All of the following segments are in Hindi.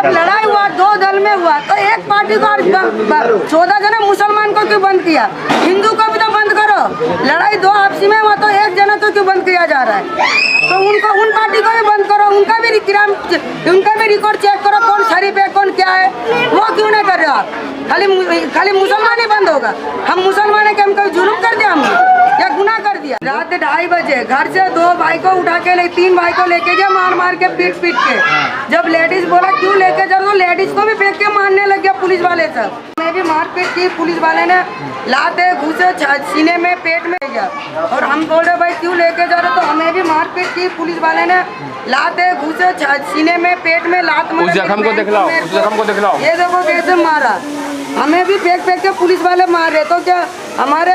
लड़ाई हुआ 2 दल में हुआ तो एक पार्टी को 14 जना मुसलमान को क्यों बंद किया? हिंदू को भी तो बंद करो। लड़ाई 2 आपसी में हुआ तो एक जना तो क्यों बंद किया जा रहा है? तो उन पार्टी को भी बंद करो, उनका भी रिकॉर्ड चेक करो, कौन शरीफ है कौन क्या है, वो क्यों नहीं कर रहे हो आप? खाली मुसलमान ही बंद होगा। हम मुसलमान है कि हम कोई जुल्म कर दिया हमने या गुनाह कर दिया? रात 2:30 बजे घर से 2 भाई को उठा के 3 भाई को लेके गया, मार के पीट के। जब लेडीज बोला क्यों लेके जा रहे हो, लेडीज को भी फेंक के मारने लग गया पुलिस वाले सब। मैं भी मारपीट की, पुलिस वाले ने लाते घुसे सीने में पेट में गया और हम बोल रहे भाई क्यों लेके जा रहे, तो हमें भी मारपीट की। पुलिस वाले ने लाते घुसे सीने में पेट में लात मारे। जख्म को दिखलाओ। ये देखो कैसे मारा, हमें भी फेंक के पुलिस वाले मार रहे। तो क्या हमारे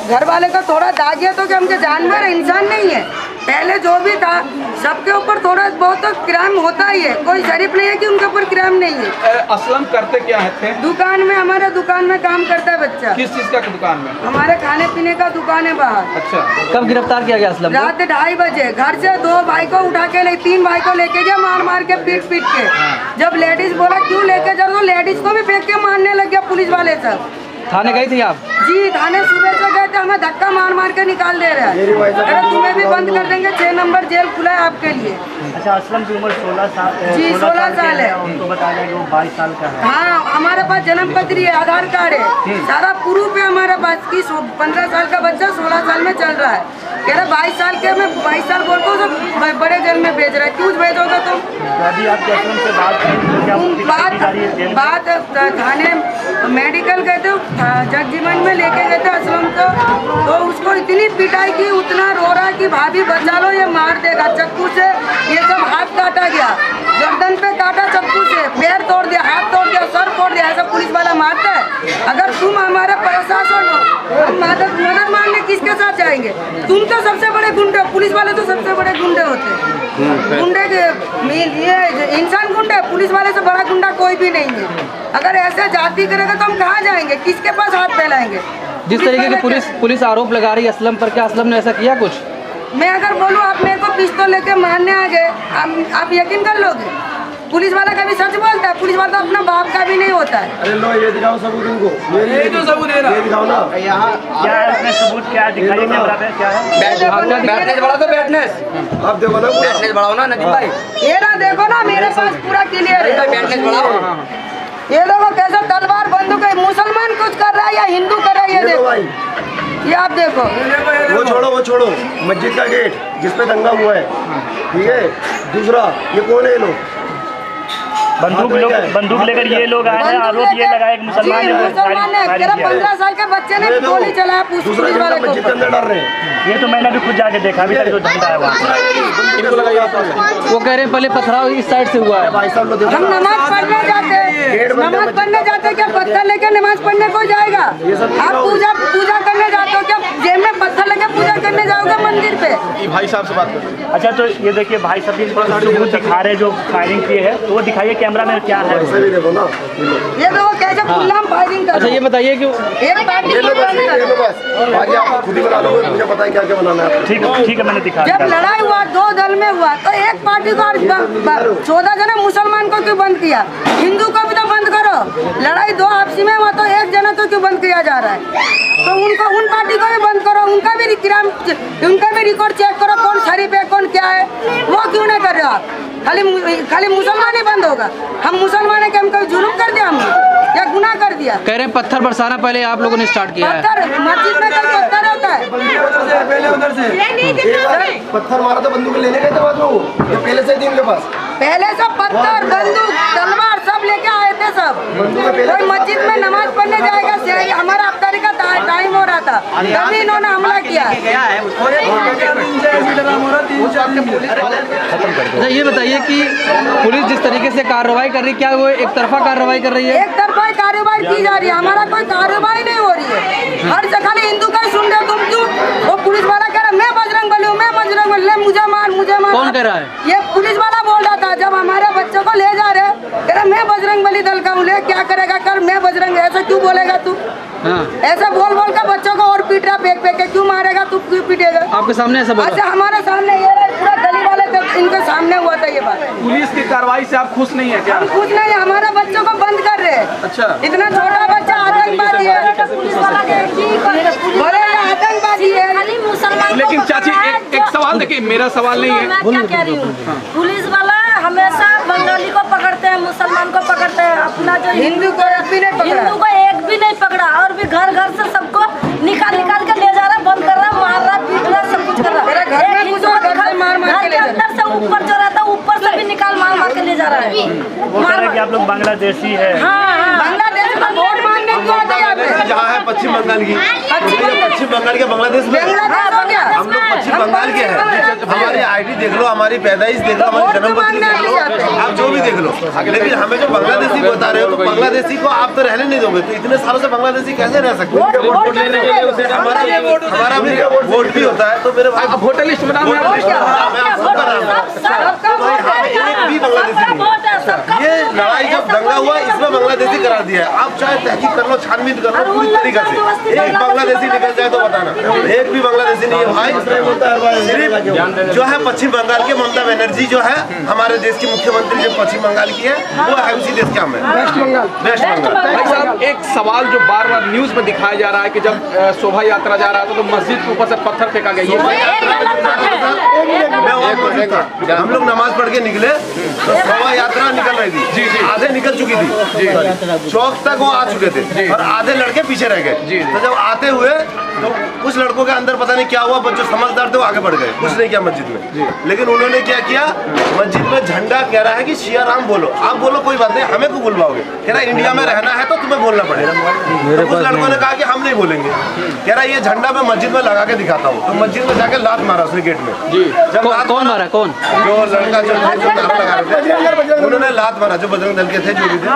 घर वाले का थोड़ा दाग है तो क्या हमके जानवर इंसान नहीं है? पहले जो भी था सबके ऊपर थोड़ा बहुत तो क्राइम होता ही है, कोई शरीफ नहीं है कि उनके ऊपर क्राइम नहीं है। असलम करते क्या है? दुकान में, हमारे दुकान में काम करता है बच्चा। किस चीज का दुकान में? हमारे खाने पीने का दुकान है बाहर। अच्छा, कब गिरफ्तार किया गया असलम? रात 2:30 बजे घर से 2 भाई को उठा के 3 भाई को लेके गया, मार के पीट के। जब लेडीज बोला क्यों लेके जा रहे हो, लेडीज को भी फेंक के मारने लग गया पुलिस वाले सब। थाने गई थी आप? जी, थाने सुबह से गए थे, हमें धक्का मार के निकाल दे रहे हैं। अरे तुम्हें भी बंद कर देंगे, 6 नंबर जेल खुला है आपके लिए। अच्छा, असलम की उम्र 16 साल? जी, 16 साल है। उनको बताया जाए कि वो 22 साल का है। हाँ, हमारे पास जन्म पत्री है, आधार कार्ड है, सारा प्रूफ है हमारे पास की 15 साल का बच्चा 16 साल में चल रहा है। कह रहे 22 साल के, मैं 22 साल बोलता हूँ तो बड़े जेल में भेज रहा है। क्यों भेजोगे तुम? अभी आपके असलम से बात थाने मेडिकल गए थे, जगजीवन में लेके गए थे असलम को, तो उसको इतनी पिटाई की, उतना रो रहा कि भाभी बचा लो ये मार देगा चक्कू से। ये सब हाथ काटा गया, गर्दन पे काटा चक्कू से, पैर तोड़ दिया, हाथ तोड़ दिया, सर तोड़ दिया। ऐसा पुलिस वाला मारता है? अगर तुम हमारे प्रशासन हो, हम मदद मांगने किसके साथ जाएंगे? तुम तो सबसे बड़े गुंडे, पुलिस वाले तो सबसे बड़े गुंडे होते हैं। गुंडे के ये इंसान गुंडे, पुलिस वाले से बड़ा गुंडा कोई भी नहीं है। अगर ऐसे जाति करेगा तो हम कहाँ जाएंगे, किसके पास हाथ फैलाएंगे? जिस तरीके की पुलिस आरोप लगा रही है असलम पर, क्या असलम ने ऐसा किया कुछ? मैं अगर बोलूँ आप मेरे को पिस्तौल लेके मारने आ गए, आप यकीन कर लोगे? पुलिस वाला कभी सच बोलता है? पुलिस वाला तो अपना बाप का भी नहीं होता है। अरे लो ये दिखाओ सबूत उनको, ये तो सबूत दे रहा, ये दिखाओ ना। यहाँ क्या है उसमें सबूत? क्या दिखाइए कैमरा पे, क्या है? बैठनेस बढ़ाओ तो बैठनेस। आप देखो ना, बैठनेस बढ़ाओ ना नदीम भाई। ये ना देखो ना, मेरे पास पूरा क्लियर है। बैठनेस बढ़ाओ। ये देखो कैसे तलवार बंदूक है, मुसलमान कुछ कर रहा है या हिंदू कर रहा है, ये देखो भाई, ये आप देखो। वो छोड़ो मस्जिद का गेट जिसपे दंगा हुआ है, ठीक है। दूसरा ये कौन है? ये लोग बंदूक लेकर ये लोग आए हैं, आरोप ये लगाए कि मुसलमान ने 15 साल के बच्चे ने गोली चलाया पुलिस वाले को। मस्जिद के अंदर डर रहे हैं। ये तो मैंने भी खुद जाके देखा, अभी तक जो झंडा है वहाँ। वो कह रहे हैं पहले पथराव इस साइड से हुआ है। हम नमाज पढ़ने जाते हैं, क्या पत्थर लेके नमाज पढ़ने को जाएगा? आप पूजा करने जाते हो क्या? जेब में पत्थर लेके पूजा करने जाओगे मंदिर पे? भाई साहब से बात करो। अच्छा, तो ये देखिए भाई सब सबूत दिखा रहे जो फायरिंग किए है, तो वो दिखाइए कैमरा में क्या है। देखो ना, ये देखो कैसे खुल्लाम फायरिंग कर। अच्छा, ये बताइए कि एक पार्टी आगे आप खुद ही बना लो, मुझे पता है क्या क्या बनाना है। ठीक है, मैंने दिखा। जब लड़ाई हुआ 2 दल में हुआ तो एक पार्टी को 14 जना मुसलमान को क्यों बंद किया? हिंदू को भी तो बंद करो। लड़ाई 2 आपसी में हुआ तो एक जना तो क्यों बंद किया जा रहा है? तो उन पार्टी को भी बंद करो, उनका भी रिकॉर्ड चेक करो, कौन शरीफ है कौन क्या है, वो क्यों नहीं कर रहे हो आप? खाली मुसलमान ही बंद होगा। हम मुसलमान है कि हम कोई जुल्म कर दिया हमने या गुनाह कर दिया? कह रहे हैं पत्थर बरसाना पहले आप लोगों ने स्टार्ट किया है। पत्थर मस्जिद में कल पत्थर होता है। पहले उधर से पत्थर मारा तो बंदूक लेने गए थे बाद में, वो ये पहले से थी इनके पास। पहले सब पत्थर बंदूक तलवार सब लेके आए थे सब। कोई मस्जिद में नमाज पढ़ने जाएगा, हमारा अफ्तारी का टाइम हो रहा था, तभी इन्होंने हमला किया। अच्छा, ये बताइए कि पुलिस जिस तरीके से कार्रवाई कर रही है, क्या वो एक तरफा कार्रवाई कर रही है? एक तरफा कार्रवाई की जा रही है, हमारा कोई कार्रवाई नहीं हो रही है। हर जगह हिंदू का सुन रहे तुम क्यों? वो पुलिस वाला कह रहा मैं बजरंग बली हूँ, मैं बजरंग बली, मुझे मार। कौन कह रहा है? ये पुलिस वाला बोल रहा था जब हमारे बच्चों को ले जा रहे, कह रहा मैं बजरंग बली दल का हूँ, ले क्या करेगा कर, मैं बजरंग। ऐसा क्यों बोलेगा तू? ऐसा बोल का बच्चों को और पीट रहा, फेंक के क्यों मारेगा तू, क्यों पीटेगा? आपके सामने ऐसा बोला? अच्छा, हमारे सामने ये पूरा गली वाले इनके सामने हुआ था ये बात। पुलिस की कार्रवाई से आप खुश नहीं है क्या? हम खुश नहीं, हमारे बच्चों को बंद कर रहे हैं। अच्छा। इतना छोटा बच्चा आतंकवादी है, बोले ये आतंकवादी है। खाली मुसलमान लेकिन चाची एक सवाल देखिए, मेरा सवाल नहीं है। मैं क्या कह रही हूँ, पुलिस वाला हमेशा बंगाली को पकड़ते हैं, मुसलमान को पकड़ते हैं, अपना जो हिंदू को एक भी नहीं पकड़ा। हिंदू को एक भी नहीं पकड़ा, और भी घर घर से सबको निकाल निकाल के ले जा रहा, बंद कर रहा, मार रहा, पीट रहा, सब कुछ कर रहा। मेरे घर में एक घुस हिंदू के घर से मार मार के ले जा रहा। अंदर से ऊपर जो रहता है ऊपर से भी निकाल मार मार के ले जा रहा है। वो कह रहे हैं कि आप लोग बांग्लादेशी है। हाँ, बांग्लादेश में वोट मांगने क्यों आते हैं यहाँ पे? जहाँ है पश्चिम बंगाल की, पश्चिम बंगाल के बांग्लादेश में बांग्लादेश हो गया। हम लोग पश्चिम बंगाल के हैं। हमारी आईडी देख लो, हमारी पैदाइश देख लो, हमारी जन्मपत्री देख लो, आप जो भी देख लो। लेकिन हमें जो बांग्लादेशी बता रहे हो, तो बांग्लादेशी को आप तो रहने नहीं दोगे, तो इतने सालों से बांग्लादेशी कैसे रह सकते हैं? हमारा भी वोट भी होता है, तो मेरे भाई वोटर लिस्ट बना वोटर लिस्ट में आपको बता रहा हूं। तो भाई हम एक भी बांग्लादेशी नहीं। ये लड़ाई जब दंगा हुआ, इसमें बांग्लादेशी करा दिया है। आप चाहे तहकीक कर लो, छानबीन कर लो पूरी तरीके से, एक बांग्लादेशी निकल जाए तो बताना। एक भी बांग्लादेशी नहीं है भाई। सिर्फ जो है पश्चिम बंगाल के ममता बनर्जी जो है, हमारे देश की मुख्यमंत्री जो पश्चिम बंगाल की है, वो है उसी देश के हम है, वेस्ट बंगाल। भाई साहब, एक सवाल जो बार बार न्यूज में दिखाया जा रहा है कि जब शोभा यात्रा जा रहा था तो मस्जिद के ऊपर से पत्थर फेंका गया। मैं वहाँ मौजूद था, हम लोग नमाज पढ़ के निकले तो शोभा यात्रा निकल रही थी। जी, आधे निकल चुकी थी, चौक तक वो आ चुके थे और आधे लड़के पीछे रह गए। तो जब आते हुए तो कुछ लड़कों के अंदर पता नहीं क्या हुआ, बच्चों समझदार थे वो आगे बढ़ गए, कुछ नहीं किया मस्जिद में। लेकिन उन्होंने क्या किया, मस्जिद में झंडा कह रहा है कि सिया राम बोलो। आप बोलो कोई बात नहीं, हमें क्यों बुलवाओगे? कह रहा इंडिया में रहना है तो तुम्हें बोलना पड़ेगा। तो कुछ लड़कों ने कहा कि हम नहीं बोलेंगे। कह रहा ये झंडा मैं मस्जिद में लगा के दिखाता हूँ। तो मस्जिद में जाके लात मारा उसने गेट में। जब कौन मारा? कौन? जो लड़का जो नारा लगा रहे थे, उन्होंने लात मारा, जो बजरंग दल के थे जो भी थे।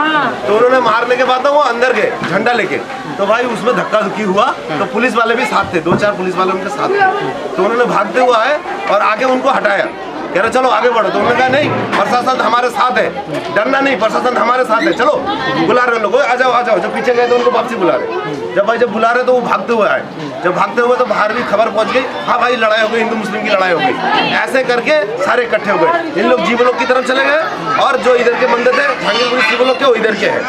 तो उन्होंने मारने के बाद वो अंदर गए झंडा लेके। तो भाई उसमें धक्का धुक्की हुआ, तो पुलिस वाले भी साथ थे, 2-4 पुलिस वाले उनके साथ थे। तो उन्होंने भागते हुए आए और आगे उनको हटाया, कह रहे चलो आगे बढ़ो। तो उन्होंने कहा नहीं, प्रशासन हमारे साथ है, डरना नहीं, प्रशासन हमारे साथ है, चलो। बुला रहे लोग, आ जाओ आ जाओ। जब पीछे गए तो उनको वापसी बुला रहे। जब बुला रहे तो वो भागते हुए आए। जब भागते हुए तो बाहर भी खबर पहुंच गई, हाँ भाई लड़ाई हो गई, हिंदू मुस्लिम की लड़ाई हो गई। ऐसे करके सारे इकट्ठे हो गए। इन लोग जीवलोक की तरफ चले गए और जो इधर के बंदे थे जहांगीरपुरी जीवलोक के, वो इधर के हैं।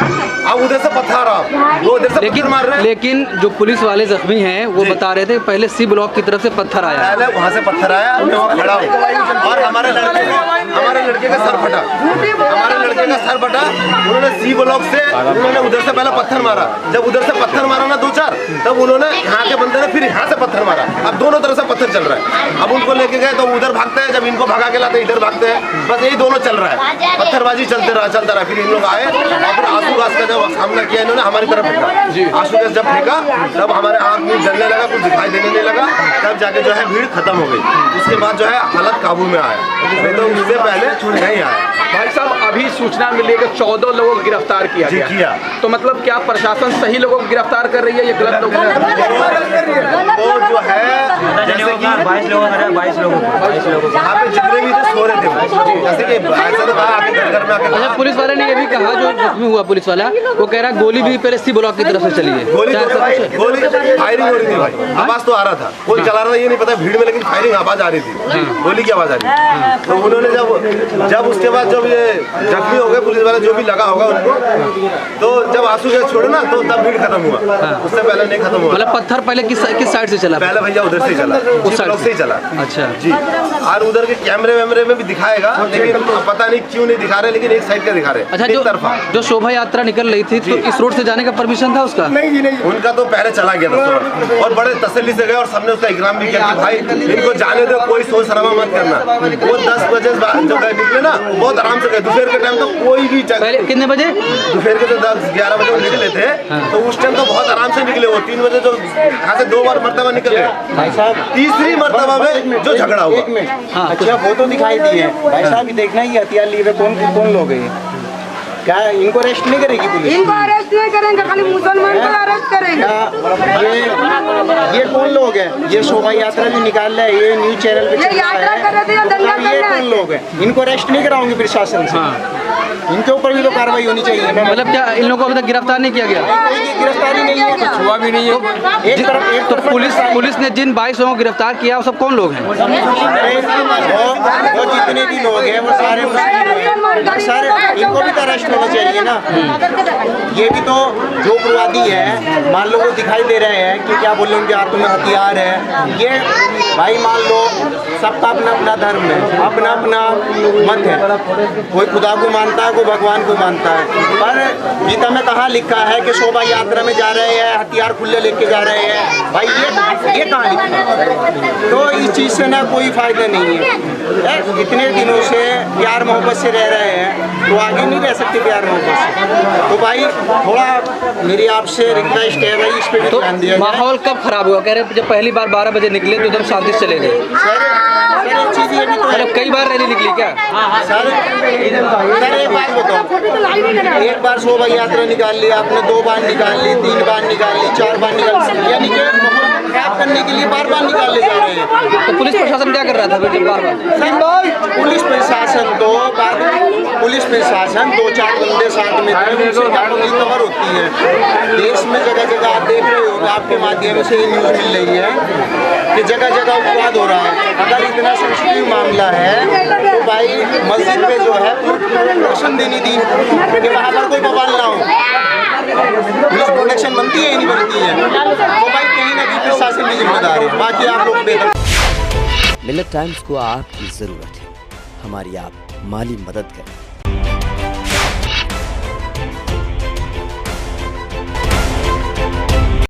अब उधर से पत्थर आ, वो उधर से पत्थर मार रहे हैं। लेकिन जो पुलिस वाले जख्मी हैं वो बता रहे थे पहले सी ब्लॉक की तरफ से पत्थर आया, पहले वहाँ से पत्थर आया, मैं वहाँ खड़ा हूँ और हमारे लड़के का सर फटा। हमारे लड़के का सर फटा। उन्होंने सी ब्लॉक से उन्होंने उधर से पहले पत्थर मारा। जब उधर से पत्थर मारा ना 2-4, तब उन्होंने यहाँ के बंदे ने फिर यहाँ से पत्थर मारा। अब दोनों तरफ से पत्थर चल रहा है। अब उनको लेके गए तो उधर भागते हैं, जब इनको भगा के लाते इधर भागते हैं। बस यही दोनों चल रहा है, पत्थरबाजी चलता रहा। फिर इन लोग आए और फिर आंसू गैस का जब सामना किया इन्होंने, हमारी तरफ फेंका। आंसू गैस जब फेंका तब हमारे आँख में जलने लगा, कुछ दिखाई देने नहीं लगा। तब जाके जो है भीड़ खत्म हो गई। उसके बाद जो है हालत काबू में आया, नहीं तो उससे पहले नहीं आया। भाई साहब, अभी सूचना मिली है कि 14 लोगों को गिरफ्तार किया गया। तो मतलब क्या प्रशासन सही लोगों को गिरफ्तार कर रही है, ये गलत लोग? तो जो है जैसे कि 22 लोगों का 22 लोगों यहाँ पे जितने भी थे सो रहे थे, जैसे कि ऐसा तो कहा आके घर में आके। अच्छा, पुलिस वाले ने ये भी कहा, जो जख्मी हुआ पुलिस वाला वो कह रहा है गोली भी पहले सी ब्लॉक की तरफ से चली है। गोली फायरिंग हो रही थी भाई, आवाज तो आ रहा था, कोई चला रहा था ये नहीं पता भीड़ में, लेकिन फायरिंग आवाज आ रही थी, गोली की आवाज आ रही थी। तो उन्होंने जब उसके बाद जब ये जख्मी हो गए पुलिस वाले, जो भी लगा होगा उनको, तो जब आंसू गैस छोड़े ना तो तब भीड़ खत्म हुआ। उससे पहले नहीं खत्म हुआ। मतलब पत्थर पहले किस साइड से चला? पहले भैया उधर से ही चला, उस साइड से ही चला। अच्छा जी, और उधर के कैमरे वैमरे में भी दिखाएगा, लेकिन पता नहीं क्यों नहीं दिखा रहे, लेकिन एक साइड का दिखा रहे। अच्छा, जो शोभा यात्रा निकल रही थी तो इस रोड से जाने का परमिशन था उसका? नहीं, उनका तो पहले चला गया था और बड़े तसल्ली से गए और सबने उसका इकराम भी किया कि भाई इनको जाने दो, कोई सोच शराबा मत करना। वो 10 बजे जब निकले ना बहुत आराम से गए। दोपहर के टाइम तो कोई भी पहले कितने बजे? दोपहर के तो 10-11 बजे निकले थे, तो उस टाइम तो बहुत आराम से निकले। वो 3 बजे तो यहाँ से 2 बार मरतबा निकल गए। भाई साहब, तीसरी मरतबा में जो झगड़ा हुआ। अच्छा, वो तो दिखाई दी है भाई साहब, ये देखना ही हथियार लिए हुए कौन लोग हैं? क्या इनको अरेस्ट नहीं करेगी पुलिस? इनको अरेस्ट नहीं करेंगे, खाली मुसलमान को अरेस्ट करेंगे। ये कौन लोग हैं? ये शोभा यात्रा जो निकाल रहा है, ये न्यूज चैनल पे ये यात्रा कर रहे थे या दंगा कर रहे हैं? ये कौन लोग हैं? इनको अरेस्ट नहीं कराओगे प्रशासन से? इनके ऊपर भी तो कार्रवाई होनी चाहिए ना। मतलब क्या इन लोगों को अभी तक गिरफ्तार नहीं किया गया? कोई की गिरफ्तारी नहीं है, कुछ हुआ भी नहीं है। एक तरफ तो पुलिस ने जिन 22 लोगों को गिरफ्तार किया वो सब कौन लोग हैं? वो जितने भी लोग हैं वो सारे सर, इनको भी तो अरेस्ट होना चाहिए ना। ये भी तो जो उग्रवादी है, मान लो वो दिखाई दे रहे हैं कि क्या बोल रहे हैं, उनके हाथों में हथियार है। ये भाई मान लो सबका अपना अपना धर्म है, अपना अपना मत है, कोई खुदा को मानता है, कोई भगवान को मानता है। पर गीता में कहाँ लिखा है कि शोभा यात्रा में जा रहे हैं, हथियार खुले लेके जा रहे हैं? भाई ये कहाँ लिखा है? तो इस चीज़ से ना कोई फायदा नहीं है। इतने दिनों से प्यार मोहब्बत से रह रहे हैं तो आगे नहीं रह सकते प्यार मोहब्बत से। तो भाई थोड़ा मेरी आपसे रिक्वेस्ट है भाई, इस पे भी तो ध्यान दिया जाए। माहौल कब खराब हुआ? कह रहे जब पहली बार 12 बजे निकले तो एकदम शांति से चले गए। सर एक चीज़ ये भी तो है, मतलब कई बार रैली निकली क्या? सर एक बात बताओ, एक बार शोभा यात्रा निकाल ली आपने, 2 बार निकाल ली, 3 बार निकाल ली, 4 बार निकाल ली, यानी कि माहौल खराब करने के लिए बार बार निकाल ले जा रहे हैं। तो पुलिस प्रशासन क्या कर रहा था फिर बार बार? पुलिस प्रशासन तो पुलिस प्रशासन 2-4 बंदे साथ में थे, उनसे कानूनी कवर होती है। देश में जगह जगह आप देख रहे हो, आपके माध्यम से न्यूज़ मिल रही है कि जगह जगह उपवाद हो रहा है। अगर इतना सेंसिटिव मामला है तो भाई मस्जिद पे जो है प्रोटेक्शन देनी थी कि वहाँ पर कोई बवाल ना हो। पुलिस प्रोटेक्शन बनती है नहीं बनती है, तो भाई कहीं ना कहीं प्रशासन की जिम्मेदार है। बाकी आप लोग बेहतर। मिलत टाइम्स को आपकी ज़रूरत है, हमारी आप माली मदद करें।